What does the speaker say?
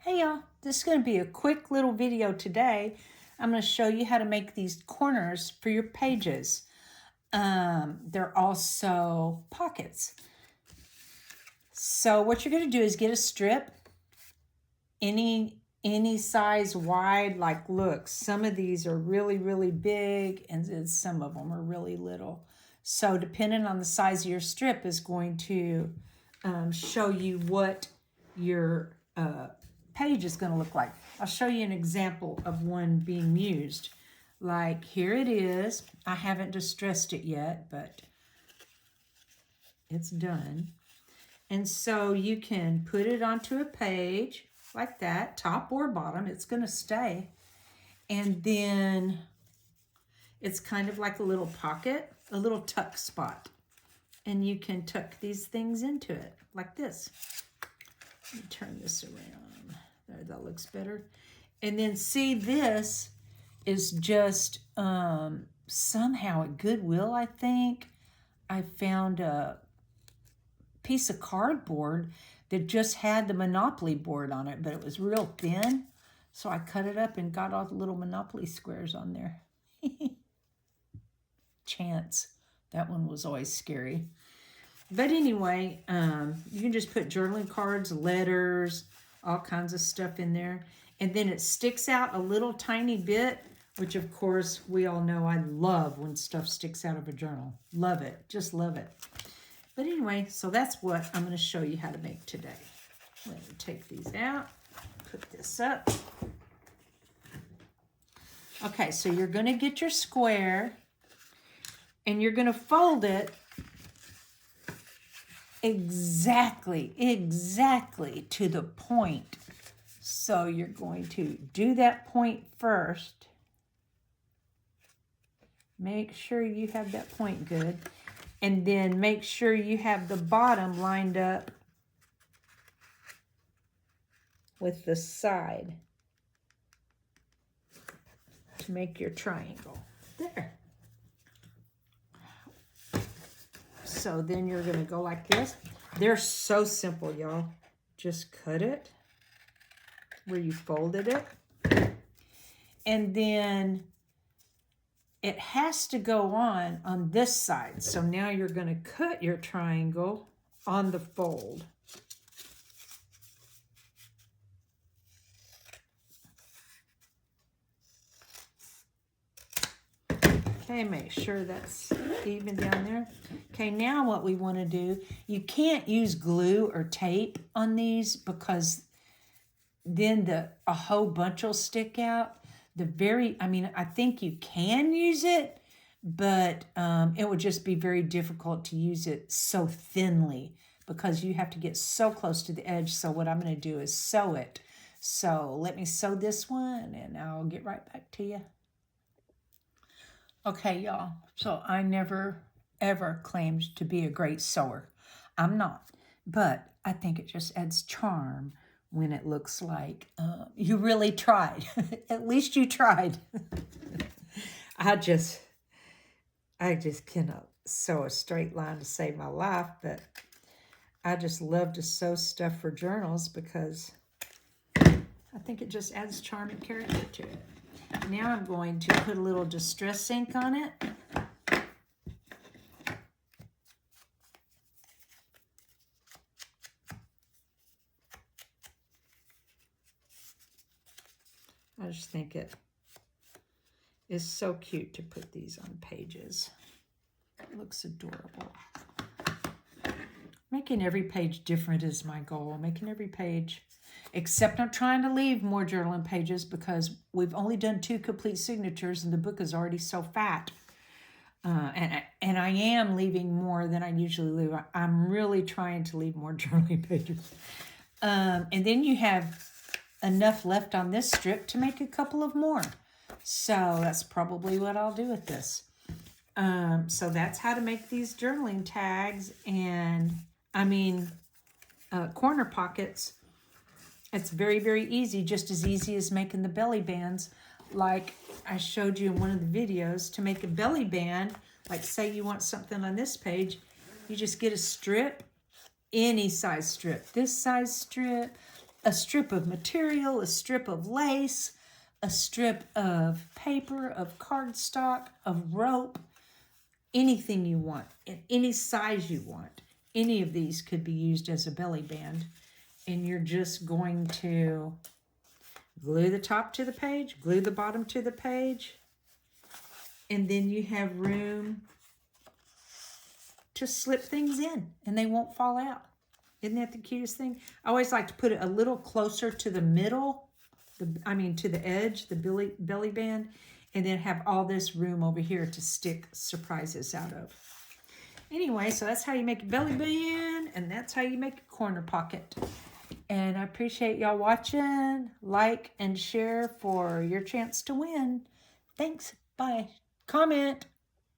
Hey y'all, this is going to be a quick little video today. I'm going to show you how to make these corners for your pages. They're also pockets. So what you're going to do is get a strip, any size wide. Like look, some of these are really big and some of them are really little. So depending on the size of your strip is going to show you what your page is going to look like. I'll show you an example of one being used. Like here it is. I haven't distressed it yet, but it's done. And so you can put it onto a page like that, top or bottom. It's going to stay. And then it's kind of like a little pocket, a little tuck spot. And you can tuck these things into it like this. Let me turn this around. There, that looks better. And then see, this is just somehow at Goodwill, I think. I found a piece of cardboard that just had the Monopoly board on it, but it was real thin. So I cut it up and got all the little Monopoly squares on there. Chance. That one was always scary. But anyway, you can just put journaling cards, letters, all kinds of stuff in there. And then it sticks out a little tiny bit, which of course we all know I love when stuff sticks out of a journal. Love it. Just love it. But anyway, so that's what I'm going to show you how to make today. Let me take these out, put this up. Okay, so you're going to get your square and you're going to fold it exactly to the point. So you're going to do that point first. Make sure you have that point good. And then make sure you have the bottom lined up with the side to make your triangle. There. So then you're going to go like this. They're so simple, y'all. Just cut it where you folded it. And then it has to go on this side. So now you're going to cut your triangle on the fold. Okay, make sure that's even down there. Okay, now what we want to do, you can't use glue or tape on these because then a whole bunch will stick out. I think you can use it, but it would just be very difficult to use it so thinly because you have to get so close to the edge. So what I'm going to do is sew it. So let me sew this one and I'll get right back to you. Okay, y'all, so I never, ever claimed to be a great sewer. I'm not, but I think it just adds charm when it looks like you really tried. At least you tried. I just cannot sew a straight line to save my life, but I just love to sew stuff for journals because I think it just adds charm and character to it. Now I'm going to put a little Distress ink on it. I just think it is so cute to put these on pages. It looks adorable. Making every page different is my goal. Making every page, except I'm trying to leave more journaling pages because we've only done 2 complete signatures and the book is already so fat. And I am leaving more than I usually leave. I'm really trying to leave more journaling pages. And then you have enough left on this strip to make a couple of more. So that's probably what I'll do with this. So that's how to make these journaling tags and corner pockets. It's very easy, just as easy as making the belly bands. Like I showed you in one of the videos, to make a belly band, like say you want something on this page, you just get a strip, any size strip, this size strip, a strip of material, a strip of lace, a strip of paper, of cardstock, of rope, anything you want, in any size you want. Any of these could be used as a belly band. And you're just going to glue the top to the page, glue the bottom to the page, and then you have room to slip things in and they won't fall out. Isn't that the cutest thing? I always like to put it a little closer to the middle, to the edge, the belly band, and then have all this room over here to stick surprises out of. Anyway, so that's how you make a belly band, and that's how you make a corner pocket. And I appreciate y'all watching. Like and share for your chance to win. Thanks. Bye. Comment.